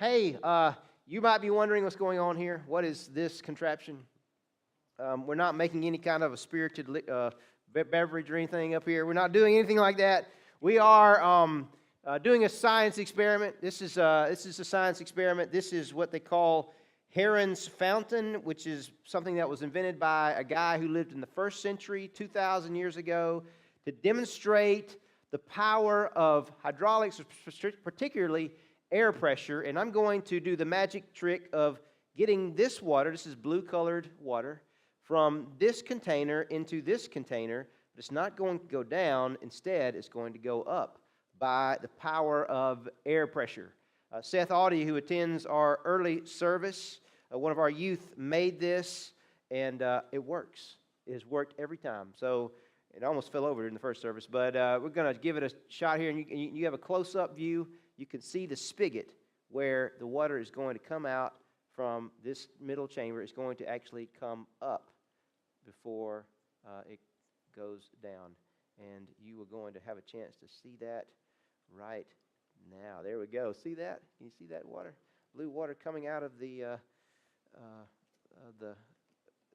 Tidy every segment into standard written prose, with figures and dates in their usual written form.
Hey, you might be wondering what's going on here. What is this contraption? We're not making any kind of a spirited beverage or anything up here. We're not doing anything like that. We are doing a science experiment. This is a science experiment. This is what they call Heron's Fountain, which is something that was invented by a guy who lived in the first century, 2,000 years ago, to demonstrate the power of hydraulics, particularly air pressure. And I'm going to do the magic trick of getting this water, this is blue-colored water, from this container into this container. But it's not going to go down. Instead, it's going to go up by the power of air pressure. Seth Audie, who attends our early service, one of our youth, made this, and it works. It has worked every time. So it almost fell over in the first service, but we're going to give it a shot here. And you have a close-up view. You can see the spigot where the water is going to come out from this middle chamber. It's going to actually come up before it goes down. And you are going to have a chance to see that right now. There we go. See that? Can you see that water? Blue water coming out of the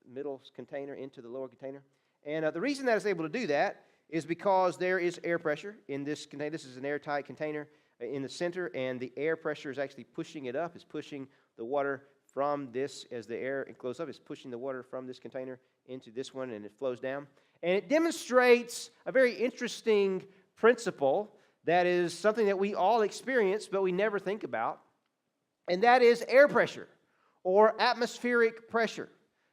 middle container into the lower container. And the reason that it's able to do that is because there is air pressure in this container. This is an airtight container in the center, and the air pressure is actually pushing it up. It's pushing the water from this, as the air goes up, it's pushing the water from this container into this one, and it flows down. And it demonstrates a very interesting principle that is something that we all experience, but we never think about, and that is air pressure or atmospheric pressure.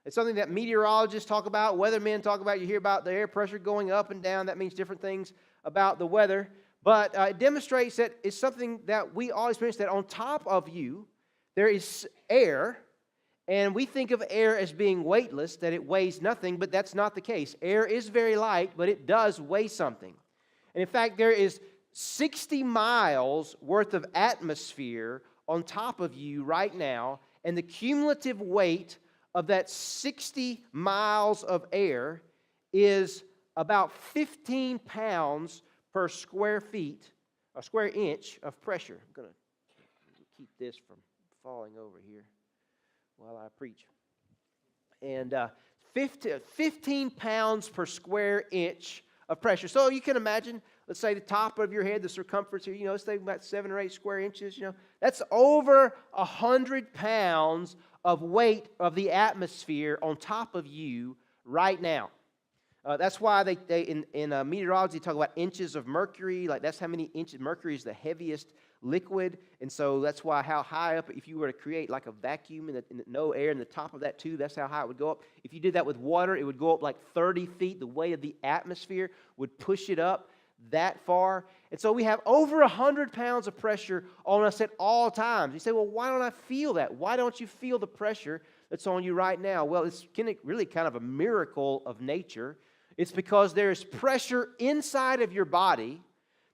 It's something that meteorologists talk about, weathermen talk about. You hear about the air pressure going up and down. That means different things about the weather. But it demonstrates that it's something that we all experience, that on top of you, there is air. And we think of air as being weightless, that it weighs nothing, but that's not the case. Air is very light, but it does weigh something. And in fact, there is 60 miles worth of atmosphere on top of you right now, and the cumulative weight of that 60 miles of air is about 15 pounds per square inch of pressure. I'm going to keep this from falling over here while I preach. And 15 pounds per square inch of pressure. So you can imagine, let's say the top of your head, the circumference here, let's say about 7 or 8 square inches, that's over 100 pounds of weight of the atmosphere on top of you right now. That's why they in meteorology talk about inches of mercury. Like, that's how many inches. Mercury is the heaviest liquid, and so that's why how high up, if you were to create like a vacuum and no air in the top of that tube, that's how high it would go up. If you did that with water, it would go up like 30 feet. The weight of the atmosphere would push it up that far. And so we have over 100 pounds of pressure on us at all times. You say, well, why don't I feel that? Why don't you feel the pressure that's on you right now? Well, it's really kind of a miracle of nature. It's because there is pressure inside of your body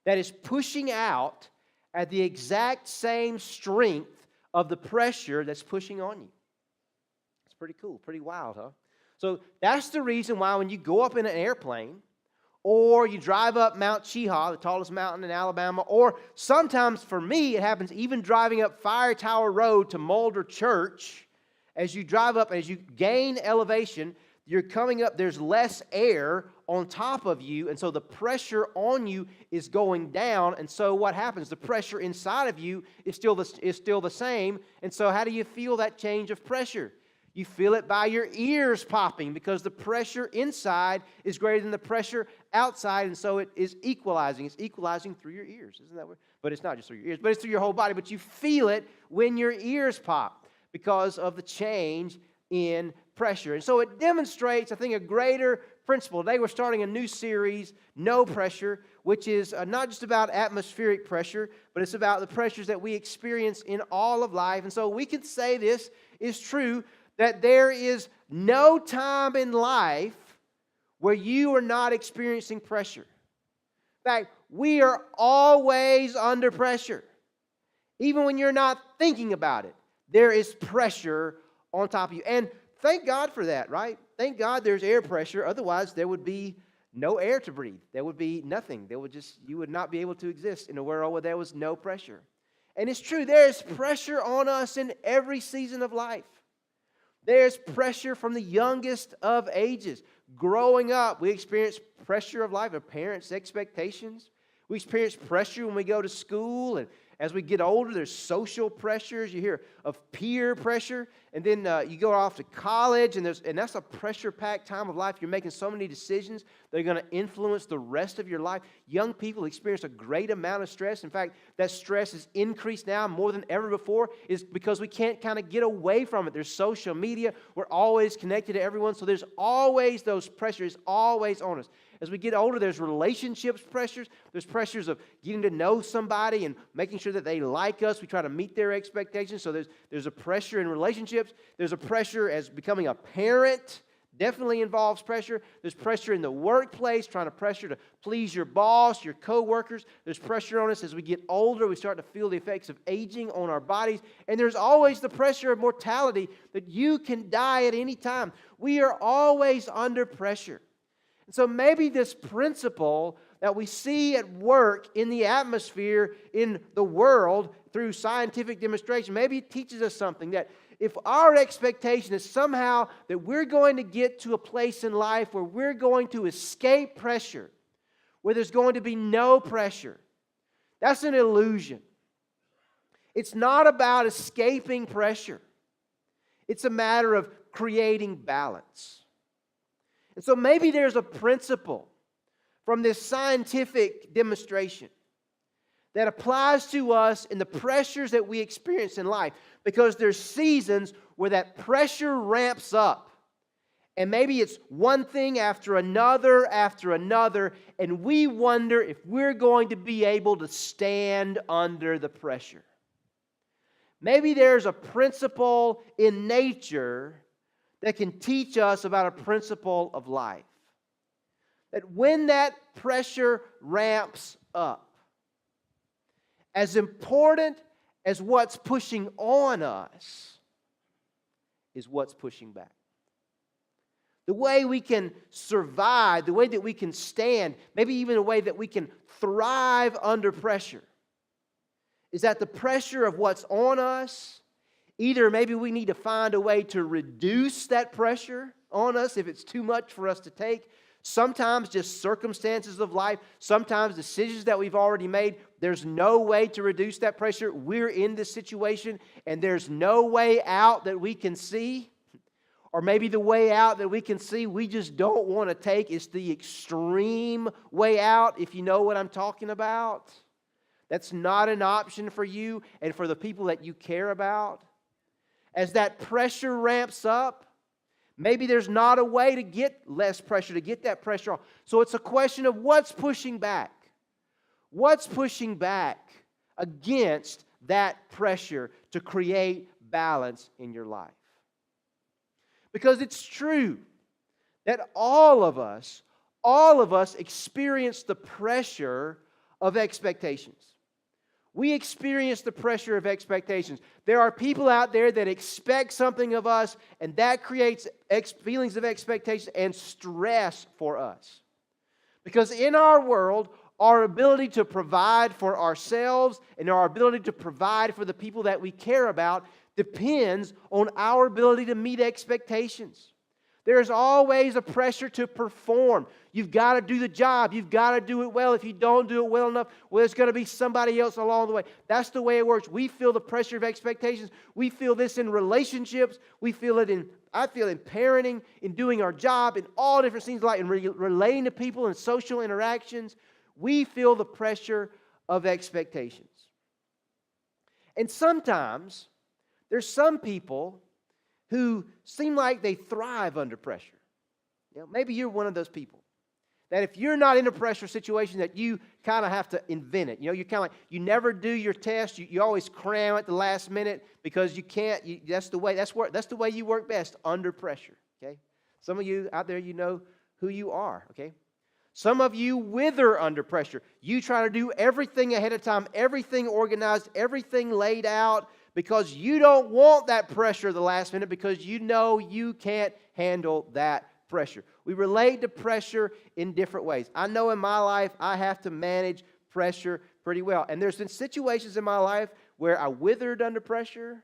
that is pushing out at the exact same strength of the pressure that's pushing on you. It's pretty cool, pretty wild, huh? So that's the reason why when you go up in an airplane, or you drive up Mount Cheaha, the tallest mountain in Alabama, or sometimes for me it happens even driving up Fire Tower Road to Mulder Church. As you drive up, as you gain elevation, you're coming up, there's less air on top of you, and so the pressure on you is going down, and so what happens? The pressure inside of you is still the same, and so how do you feel that change of pressure? You feel it by your ears popping, because the pressure inside is greater than the pressure outside, and so it is equalizing. It's equalizing through your ears. Isn't that weird? But it's not just through your ears, but it's through your whole body, but you feel it when your ears pop because of the change in pressure. And so it demonstrates, I think, a greater principle. Today we're starting a new series, No Pressure, which is not just about atmospheric pressure, but it's about the pressures that we experience in all of life. And so we can say this is true, that there is no time in life where you are not experiencing pressure. In fact, we are always under pressure. Even when you're not thinking about it, there is pressure on top of you. And thank God for that, right? Thank God there's air pressure. Otherwise, there would be no air to breathe. There would be nothing. You would not be able to exist in a world where there was no pressure. And it's true, there is pressure on us in every season of life. There's pressure from the youngest of ages. Growing up, we experience pressure of life, of parents' expectations. We experience pressure when we go to school, and as we get older, there's social pressures. You hear of peer pressure, and then you go off to college, and that's a pressure-packed time of life. You're making so many decisions that are going to influence the rest of your life. Young people experience a great amount of stress. In fact, that stress is increased now more than ever before, is because we can't kind of get away from it. There's social media. We're always connected to everyone, so there's always those pressures always on us. As we get older, there's relationships pressures. There's pressures of getting to know somebody and making sure that they like us. We try to meet their expectations. So there's a pressure in relationships. There's a pressure as becoming a parent. Definitely involves pressure. There's pressure in the workplace, trying to pressure to please your boss, your coworkers. There's pressure on us as we get older. We start to feel the effects of aging on our bodies. And there's always the pressure of mortality, that you can die at any time. We are always under pressure. And so maybe this principle that we see at work in the atmosphere, in the world, through scientific demonstration, maybe it teaches us something, that if our expectation is somehow that we're going to get to a place in life where we're going to escape pressure, where there's going to be no pressure, that's an illusion. It's not about escaping pressure. It's a matter of creating balance. And so maybe there's a principle from this scientific demonstration that applies to us in the pressures that we experience in life, because there's seasons where that pressure ramps up. And maybe it's one thing after another, and we wonder if we're going to be able to stand under the pressure. Maybe there's a principle in nature that can teach us about a principle of life. That when that pressure ramps up, as important as what's pushing on us is what's pushing back. The way we can survive, the way that we can stand, maybe even a way that we can thrive under pressure, is that the pressure of what's on us, either maybe we need to find a way to reduce that pressure on us if it's too much for us to take. Sometimes just circumstances of life, sometimes decisions that we've already made, there's no way to reduce that pressure. We're in this situation and there's no way out that we can see. Or maybe the way out that we can see we just don't want to take is the extreme way out, if you know what I'm talking about. That's not an option for you and for the people that you care about. As that pressure ramps up, maybe there's not a way to get less pressure, to get that pressure off. So it's a question of what's pushing back. What's pushing back against that pressure to create balance in your life? Because it's true that all of us experience the pressure of expectations. We experience the pressure of expectations. There are people out there that expect something of us, and that creates feelings of expectation and stress for us. Because in our world, our ability to provide for ourselves and our ability to provide for the people that we care about depends on our ability to meet expectations. There's always a pressure to perform. You've got to do the job. You've got to do it well. If you don't do it well enough, well, there's going to be somebody else along the way. That's the way it works. We feel the pressure of expectations. We feel this in relationships. We feel it I feel in parenting, in doing our job, in all different things like in relating to people and social interactions. We feel the pressure of expectations. And sometimes there's some people who seem like they thrive under pressure. You know, maybe you're one of those people that if you're not in a pressure situation, that you kind of have to invent it. You know, you're kind of like, you never do your test. You always cram at the last minute because you can't. That's the way you work best, under pressure. Okay. Some of you out there, you know who you are. Okay. Some of you wither under pressure. You try to do everything ahead of time, everything organized, everything laid out, because you don't want that pressure at the last minute, because you know you can't handle that pressure. We relate to pressure in different ways. I know in my life I have to manage pressure pretty well. And there's been situations in my life where I withered under pressure.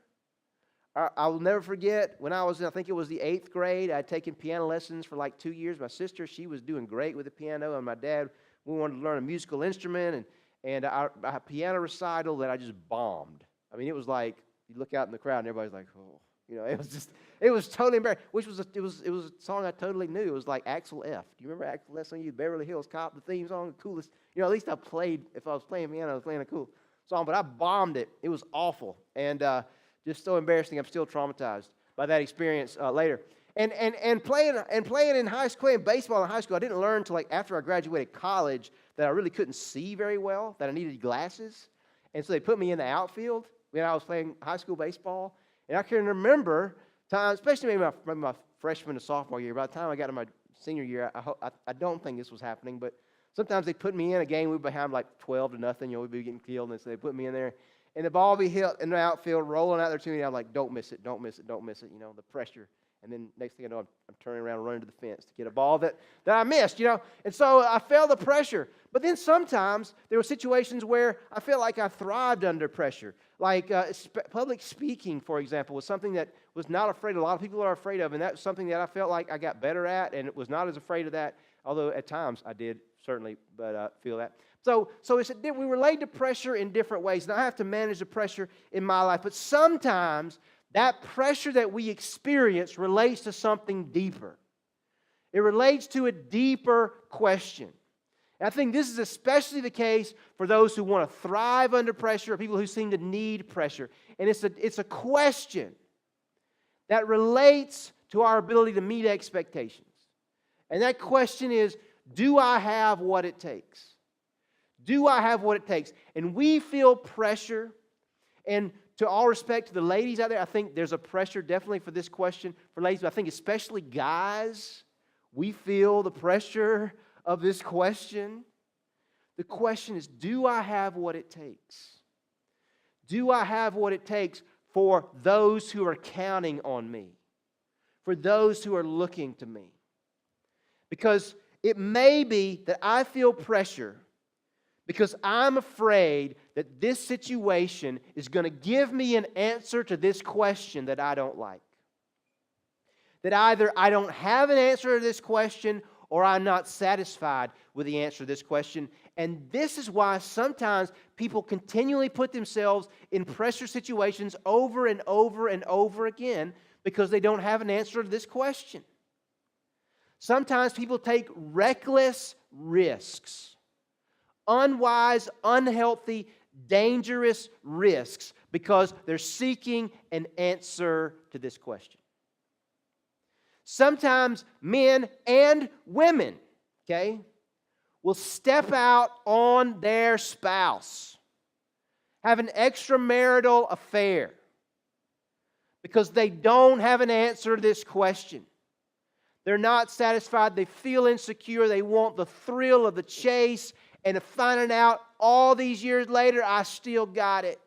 I'll never forget when I was in, I think it was the 8th grade, I had taken piano lessons for like 2 years. My sister, she was doing great with the piano, and my dad, we wanted to learn a musical instrument, and I had a piano recital that I just bombed. I mean, it was like, you look out in the crowd and everybody's like, oh. It was totally embarrassing, which was it was a song I totally knew. It was like Axel F. Do you remember Axel F? Beverly Hills Cop, the theme song, the coolest. At least if I was playing piano, I was playing a cool song, but I bombed it. It was awful, and just so embarrassing. I'm still traumatized by that experience later. And playing in high school, playing baseball in high school, I didn't learn until like after I graduated college that I really couldn't see very well, that I needed glasses, and so they put me in the outfield when I was playing high school baseball. And I can remember times, especially maybe my freshman and sophomore year. By the time I got to my senior year, I don't think this was happening, but sometimes they put me in a game. We'd be behind like 12-0. We'd be getting killed, and so they put me in there. And the ball would be hit in the outfield, rolling out there to me. And I'm like, don't miss it, don't miss it, don't miss it. The pressure. And then next thing I know, I'm turning around and running to the fence to get a ball that I missed, And so I felt the pressure. But then sometimes there were situations where I felt like I thrived under pressure. Like public speaking, for example, was something that was not afraid. A lot of people are afraid of, and that's something that I felt like I got better at, and was not as afraid of that. Although at times I did certainly, but feel that. So we relate to pressure in different ways, and I have to manage the pressure in my life. But sometimes that pressure that we experience relates to something deeper. It relates to a deeper question. And I think this is especially the case for those who want to thrive under pressure, or people who seem to need pressure. And it's a question that relates to our ability to meet expectations. And that question is, do I have what it takes? Do I have what it takes? And we feel pressure. And to all respect to the ladies out there, I think there's a pressure definitely for this question for ladies. But I think especially guys, we feel the pressure of this question. The question is, do I have what it takes? Do I have what it takes for those who are counting on me? For those who are looking to me? Because it may be that I feel pressure because I'm afraid that this situation is going to give me an answer to this question that I don't like. That either I don't have an answer to this question, or I'm not satisfied with the answer to this question. And this is why sometimes people continually put themselves in pressure situations over and over and over again because they don't have an answer to this question. Sometimes people take reckless risks, unwise, unhealthy, dangerous risks because they're seeking an answer to this question. Sometimes men and women, will step out on their spouse, have an extramarital affair because they don't have an answer to this question. They're not satisfied. They feel insecure. They want the thrill of the chase and of finding out all these years later, I still got it.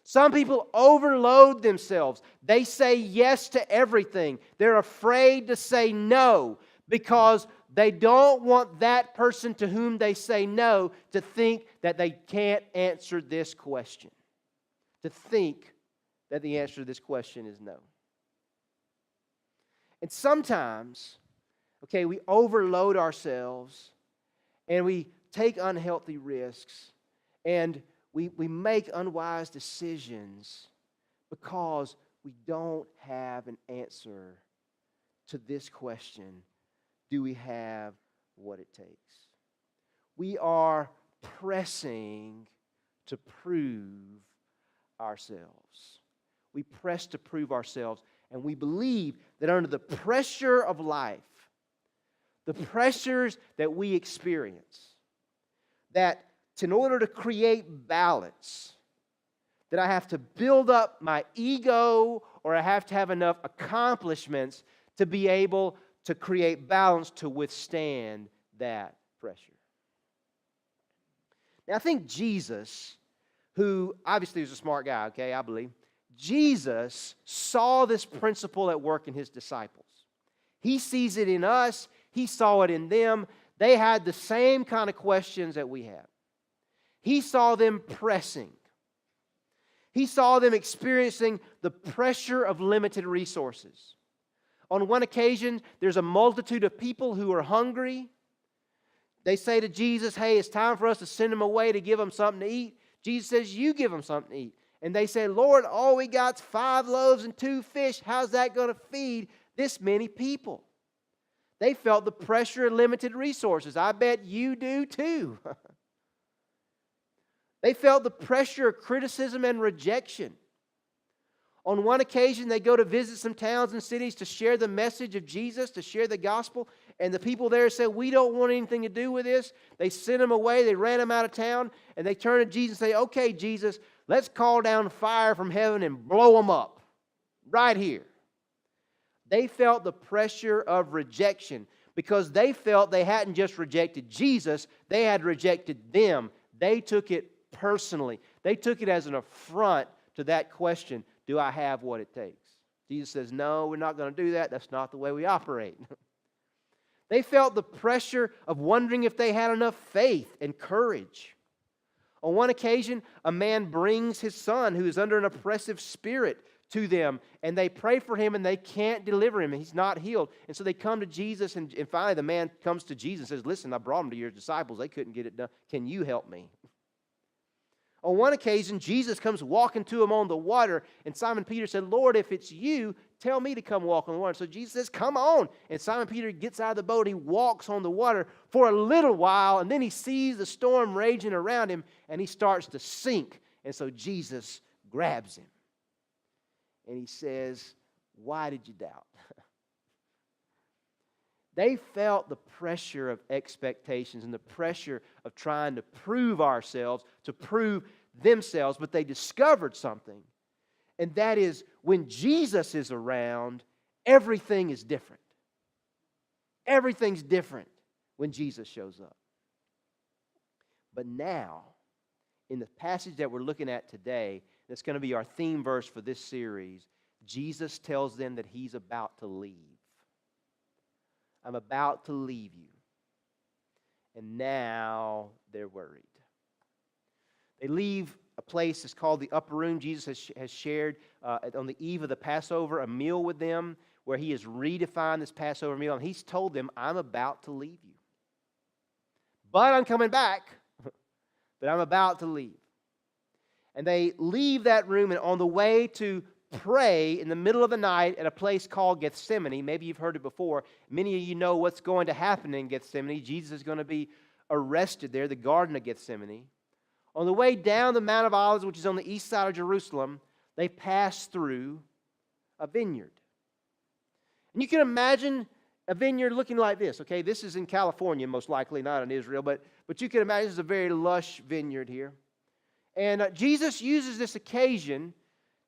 Some people overload themselves. They say yes to everything. They're afraid to say no because they don't want that person to whom they say no to think that they can't answer this question. To think that the answer to this question is no. And sometimes, we overload ourselves and we take unhealthy risks and we make unwise decisions because we don't have an answer to this question. Do we have what it takes? We are pressing to prove ourselves. We press to prove ourselves, and we believe that under the pressure of life, the pressures that we experience, that in order to create balance, that I have to build up my ego or I have to have enough accomplishments to be able to create balance to withstand that pressure. Now, I think Jesus, who obviously was a smart guy, I believe, Jesus saw this principle at work in His disciples. He sees it in us. He saw it in them. They had the same kind of questions that we have. He saw them pressing. He saw them experiencing the pressure of limited resources. On one occasion, there's a multitude of people who are hungry. They say to Jesus, hey, it's time for us to send them away to give them something to eat. Jesus says, you give them something to eat. And they say, Lord, all we got's 5 loaves and 2 fish. How's that going to feed this many people? They felt the pressure of limited resources. I bet you do too. They felt the pressure of criticism and rejection. On one occasion, they go to visit some towns and cities to share the message of Jesus, to share the gospel, and the people there said, we don't want anything to do with this. They sent them away, they ran them out of town, and they turn to Jesus and say, okay, Jesus, let's call down fire from heaven and blow them up right here. They felt the pressure of rejection because they felt they hadn't just rejected Jesus, they had rejected them. They took it personally. They took it as an affront to that question, do I have what it takes? Jesus says, no, we're not going to do that. That's not the way we operate. They felt the pressure of wondering if they had enough faith and courage. On one occasion, a man brings his son who is under an oppressive spirit to them, and they pray for him, and they can't deliver him, and he's not healed. And so they come to Jesus, and finally the man comes to Jesus and says, listen, I brought him to your disciples. They couldn't get it done. Can you help me? On one occasion, Jesus comes walking to him on the water, and Simon Peter said, Lord, if it's you, tell me to come walk on the water. So Jesus says, come on. And Simon Peter gets out of the boat. He walks on the water for a little while, and then he sees the storm raging around him, and he starts to sink. And so Jesus grabs him, and he says, why did you doubt? They felt the pressure of expectations and the pressure of trying to prove ourselves, to prove themselves, but they discovered something, and that is when Jesus is around, everything is different. Everything's different when Jesus shows up. But now, in the passage that we're looking at today, that's going to be our theme verse for this series, Jesus tells them that He's about to leave. I'm about to leave you. And now they're worried. They leave a place that's called the upper room. Jesus has shared on the eve of the Passover a meal with them where He has redefined this Passover meal. And He's told them, I'm about to leave you. But I'm coming back. But I'm about to leave. And they leave that room, and on the way to pray in the middle of the night at a place called Gethsemane. Maybe you've heard it before. Many of you know what's going to happen in Gethsemane. Jesus is going to be arrested there, the Garden of Gethsemane. On the way down the Mount of Olives, which is on the east side of Jerusalem, they pass through a vineyard. And you can imagine a vineyard looking like this. Okay, this is in California, most likely, not in Israel, but you can imagine this is a very lush vineyard here. And Jesus uses this occasion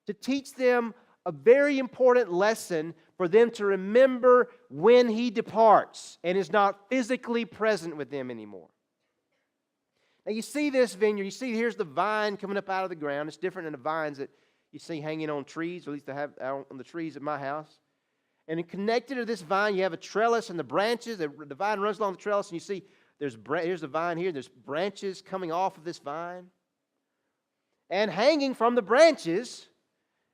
to teach them a very important lesson for them to remember when He departs and is not physically present with them anymore. Now you see this vineyard, you see here's the vine coming up out of the ground. It's different than the vines that you see hanging on trees, or at least I have out on the trees at my house. And connected to this vine, you have a trellis and the branches. The vine runs along the trellis, and you see here's the vine here. There's branches coming off of this vine. And hanging from the branches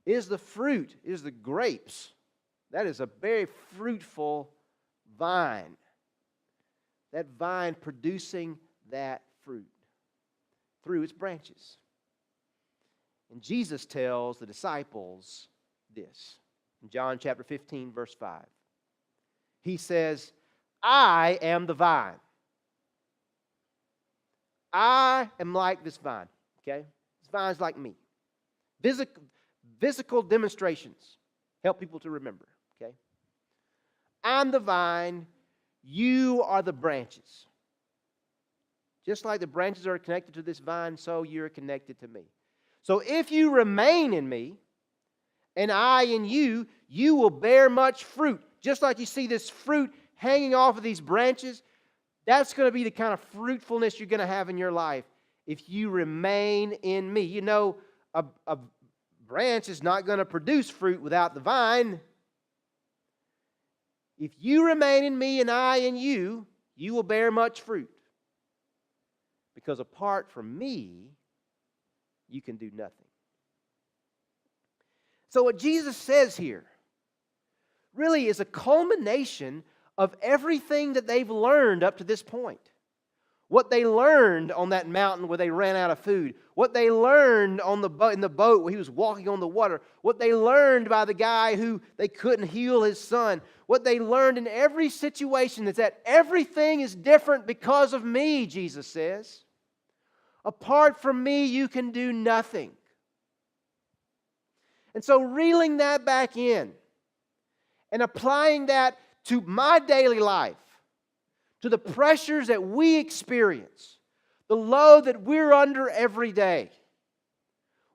is the fruit, is the grapes. That is a very fruitful vine. That vine producing that fruit through its branches. And Jesus tells the disciples this. In John chapter 15, verse 5. He says, I am the vine. I am like this vine. Okay? This vine's like me. Physical demonstrations help people to remember, okay? I'm the vine, you are the branches. Just like the branches are connected to this vine, so you're connected to me. So if you remain in me, and I in you, you will bear much fruit. Just like you see this fruit hanging off of these branches, that's going to be the kind of fruitfulness you're going to have in your life if you remain in me. You know, a branch is not going to produce fruit without the vine. If you remain in me and I in you, you will bear much fruit. Because apart from me, you can do nothing. So what Jesus says here really is a culmination of everything that they've learned up to this point. What they learned on that mountain where they ran out of food. What they learned on in the boat where he was walking on the water. What they learned by the guy who they couldn't heal his son. What they learned in every situation is that everything is different because of me, Jesus says. Apart from me, you can do nothing. And so reeling that back in and applying that to my daily life, to the pressures that we experience, the load that we're under every day.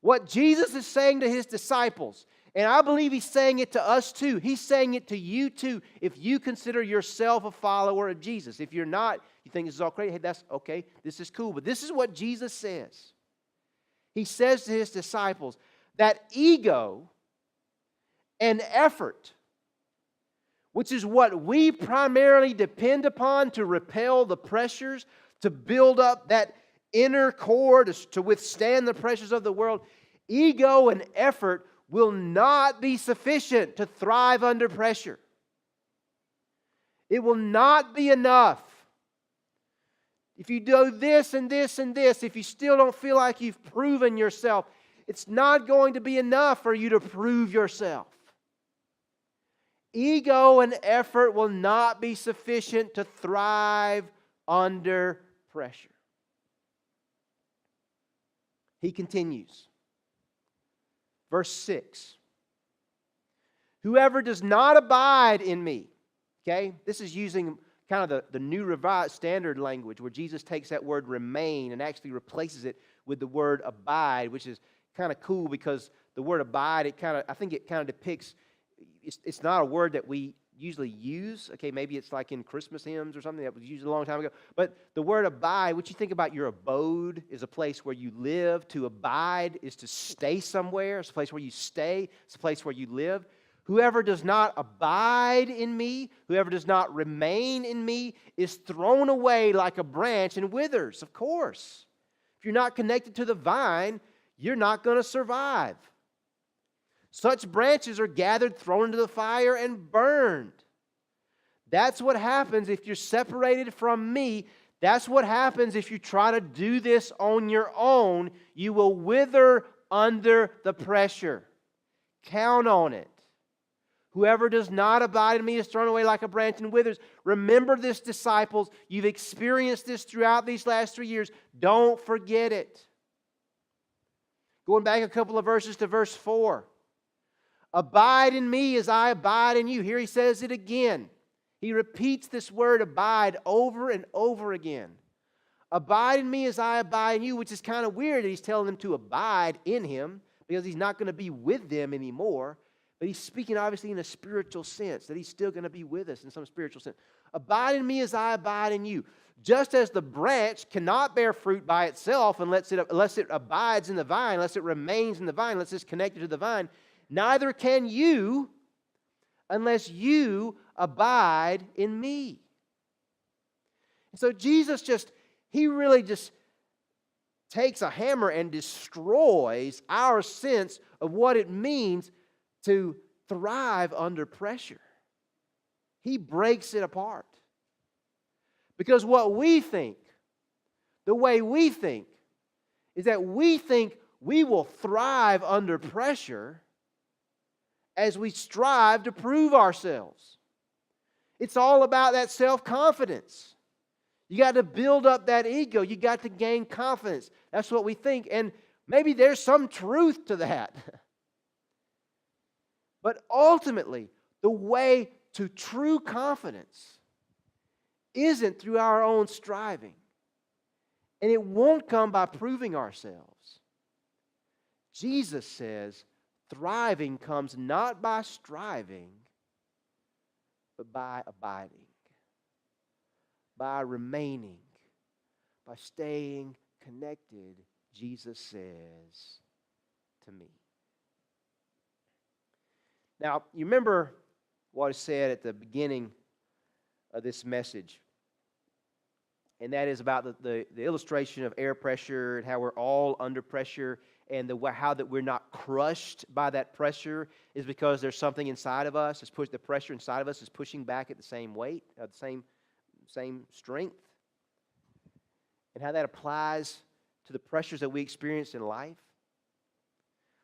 What Jesus is saying to His disciples, and I believe He's saying it to us too. He's saying it to you too if you consider yourself a follower of Jesus. If you're not, you think this is all crazy. Hey, that's okay. This is cool. But this is what Jesus says. He says to His disciples that ego and effort, which is what we primarily depend upon to repel the pressures, to build up that inner core to withstand the pressures of the world. Ego and effort will not be sufficient to thrive under pressure. It will not be enough. If you do this and this and this, if you still don't feel like you've proven yourself, it's not going to be enough for you to prove yourself. Ego and effort will not be sufficient to thrive under pressure. He continues. Verse 6. Whoever does not abide in me. Okay? This is using kind of the New Revised Standard language where Jesus takes that word remain and actually replaces it with the word abide, which is kind of cool because the word abide, I think it kind of depicts. It's not a word that we usually use. Okay, maybe it's like in Christmas hymns or something that was used a long time ago. But the word abide, what you think about your abode is a place where you live. To abide is to stay somewhere. It's a place where you stay. It's a place where you live. Whoever does not abide in me, whoever does not remain in me, is thrown away like a branch and withers, of course. If you're not connected to the vine, you're not going to survive. Such branches are gathered, thrown into the fire, and burned. That's what happens if you're separated from me. That's what happens if you try to do this on your own. You will wither under the pressure. Count on it. Whoever does not abide in me is thrown away like a branch and withers. Remember this, disciples. You've experienced this throughout these last 3 years. Don't forget it. Going back a couple of verses to verse 4. Abide in me as I abide in you. Here he says it again. He repeats this word abide over and over again. Abide in me as I abide in you, which is kind of weird that he's telling them to abide in him because he's not going to be with them anymore. But he's speaking obviously in a spiritual sense, that he's still going to be with us in some spiritual sense. Abide in me as I abide in you. Just as the branch cannot bear fruit by itself unless it abides in the vine, unless it remains in the vine, unless it's connected to the vine, neither can you unless you abide in me. And so Jesus he really just takes a hammer and destroys our sense of what it means to thrive under pressure. He breaks it apart. Because what we think, the way we think, is that we think we will thrive under pressure as we strive to prove ourselves. It's all about that self-confidence. You got to build up that ego. You got to gain confidence. That's what we think. And maybe there's some truth to that. But ultimately, the way to true confidence isn't through our own striving. And it won't come by proving ourselves. Jesus says, thriving comes not by striving, but by abiding, by remaining, by staying connected, Jesus says to me. Now, you remember what I said at the beginning of this message, and that is about the illustration of air pressure and how we're all under pressure, and how that we're not crushed by that pressure is because there's something inside of us. The pressure inside of us is pushing back at the same weight, the same strength. And how that applies to the pressures that we experience in life.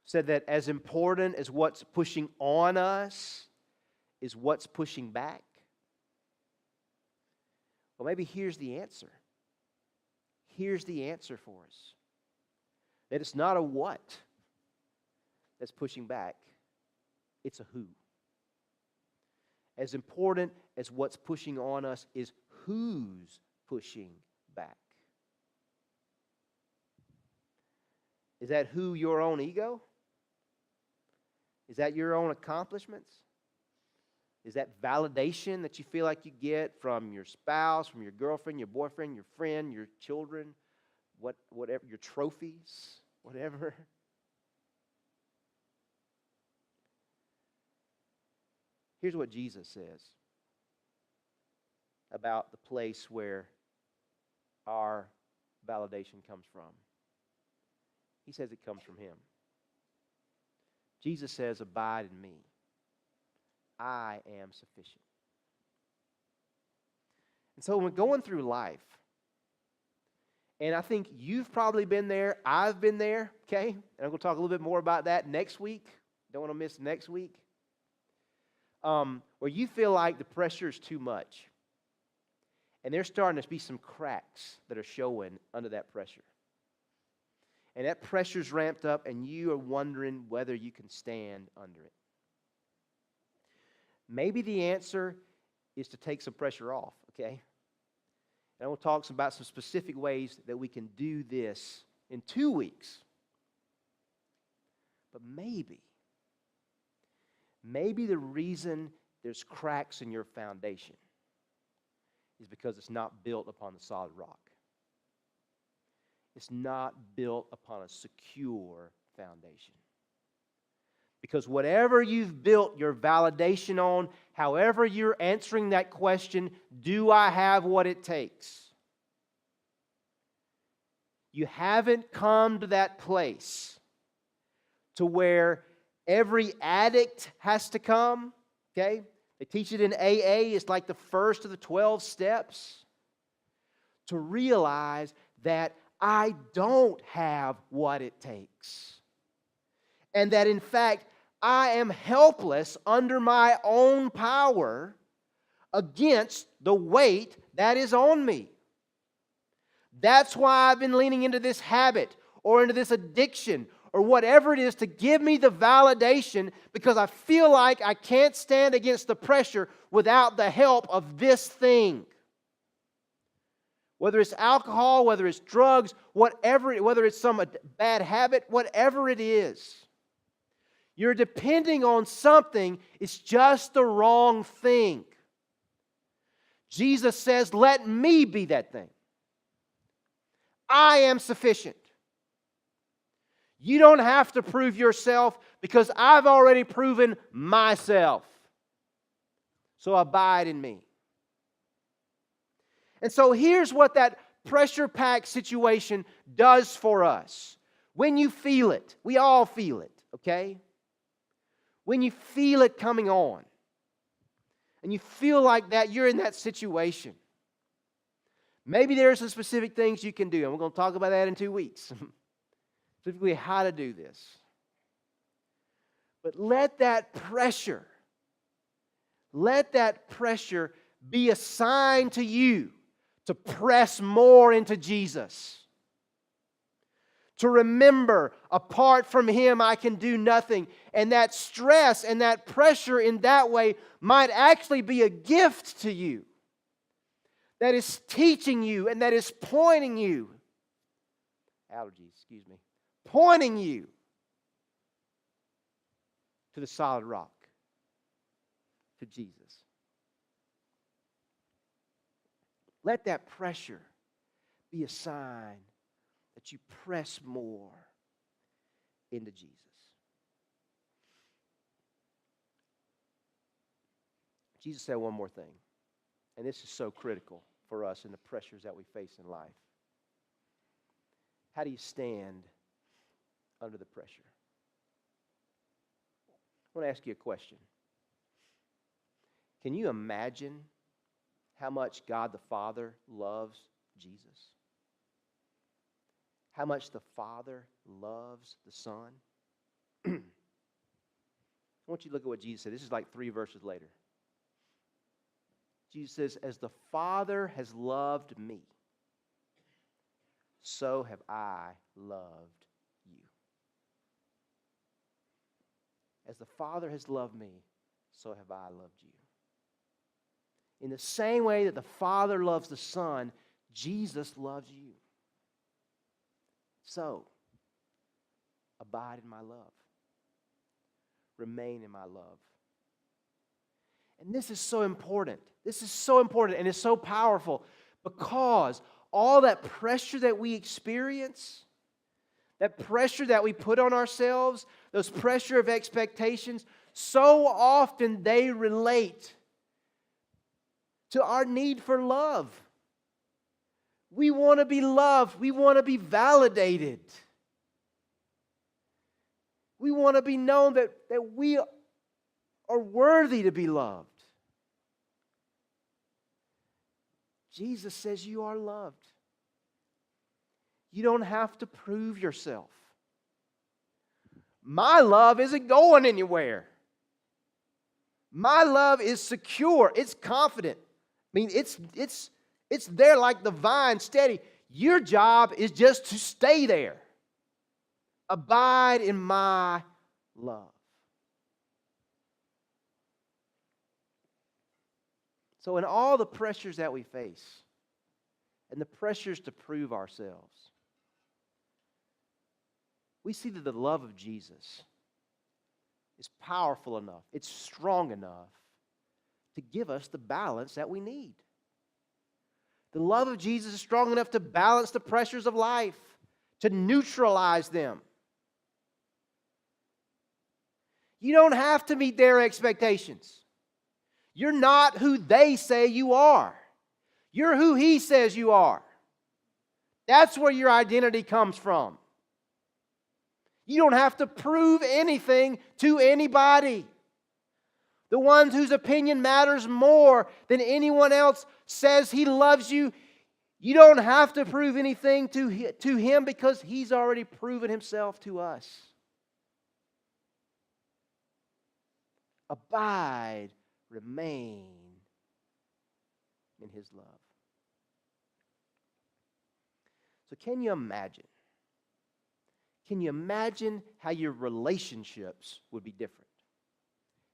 Said that as important as what's pushing on us is what's pushing back. Well, maybe here's the answer. Here's the answer for us. That it's not a what that's pushing back, it's a who. As important as what's pushing on us is who's pushing back. Is that who? Your own ego? Is that your own accomplishments? Is that validation that you feel like you get from your spouse, from your girlfriend, your boyfriend, your friend, your children, whatever, your trophies, whatever? Here's what Jesus says about the place where our validation comes from. He says it comes from Him. Jesus says, "Abide in me. I am sufficient." And so when we're going through life, and I think you've probably been there, I've been there, okay? And I'm going to talk a little bit more about that next week. Don't want to miss next week. Where you feel like the pressure is too much. And there's starting to be some cracks that are showing under that pressure. And that pressure's ramped up, and you are wondering whether you can stand under it. Maybe the answer is to take some pressure off, okay? And I will talk about some specific ways that we can do this in 2 weeks. But maybe the reason there's cracks in your foundation is because it's not built upon the solid rock. It's not built upon a secure foundation. Because whatever you've built your validation on, however you're answering that question, do I have what it takes? You haven't come to that place to where every addict has to come, okay? They teach it in AA. It's like the first of the 12 steps to realize that I don't have what it takes. And that, in fact, I am helpless under my own power against the weight that is on me. That's why I've been leaning into this habit or into this addiction or whatever it is to give me the validation, because I feel like I can't stand against the pressure without the help of this thing. Whether it's alcohol, whether it's drugs, whether it's some bad habit, whatever it is. You're depending on something, it's just the wrong thing. Jesus says, "Let me be that thing. I am sufficient. You don't have to prove yourself because I've already proven myself. So abide in me." And so here's what that pressure-packed situation does for us. When you feel it, we all feel it, okay? When you feel it coming on, and you feel like that you're in that situation, maybe there are some specific things you can do, and we're going to talk about that in 2 weeks. Specifically how to do this. But let that pressure be a sign to you to press more into Jesus. To remember, apart from Him, I can do nothing. And that stress and that pressure in that way might actually be a gift to you. That is teaching you and that is pointing you. Pointing you to the solid rock, to Jesus. Let that pressure be a sign that you press more into Jesus. Jesus said one more thing, and this is so critical for us in the pressures that we face in life. How do you stand under the pressure. I want to ask you a question. Can you imagine how much God the Father loves Jesus? How much the Father loves the Son? I want you to look at what Jesus said. This is like 3 verses later. Jesus says, as the Father has loved me, so have I loved you. As the Father has loved me, so have I loved you. In the same way that the Father loves the Son, Jesus loves you. So, abide in my love. Remain in my love. And this is so important. This is so important and it's so powerful because all that pressure that we experience, that pressure that we put on ourselves, those pressure of expectations, so often they relate to our need for love. We want to be loved. We want to be validated. We want to be known that we are worthy to be loved. Jesus says you are loved. You don't have to prove yourself. My love isn't going anywhere. My love is secure. It's confident. I mean, it's there like the vine, steady. Your job is just to stay there. Abide in my love. So in all the pressures that we face, and the pressures to prove ourselves, we see that the love of Jesus is powerful enough, it's strong enough to give us the balance that we need. The love of Jesus is strong enough to balance the pressures of life, to neutralize them. You don't have to meet their expectations. You're not who they say you are. You're who He says you are. That's where your identity comes from. You don't have to prove anything to anybody. The one whose opinion matters more than anyone else says he loves you, you don't have to prove anything to him because He's already proven Himself to us. Abide, remain in His love. So can you imagine? Can you imagine how your relationships would be different?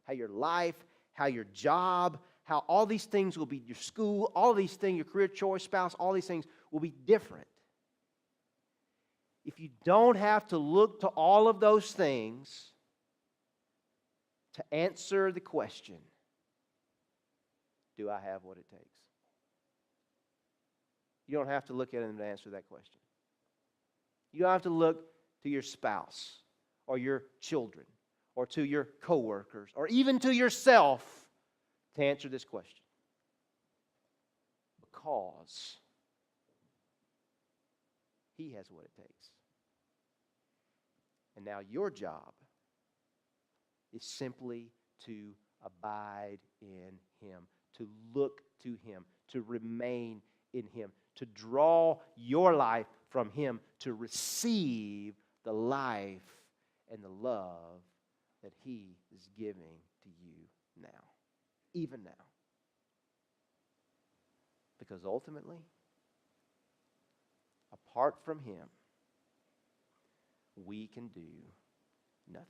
How your life, how your job, how all these things will be, your school, all these things, your career choice, spouse, all these things will be different. If you don't have to look to all of those things to answer the question, do I have what it takes? You don't have to look at them to answer that question. You don't have to look to your spouse or your children or to your coworkers or even to yourself to answer this question. Because He has what it takes. And now your job is simply to abide in Him, to look to Him, to remain in Him, to draw your life from Him, to receive the life and the love that He is giving to you now, even now. Because ultimately, apart from Him, we can do nothing.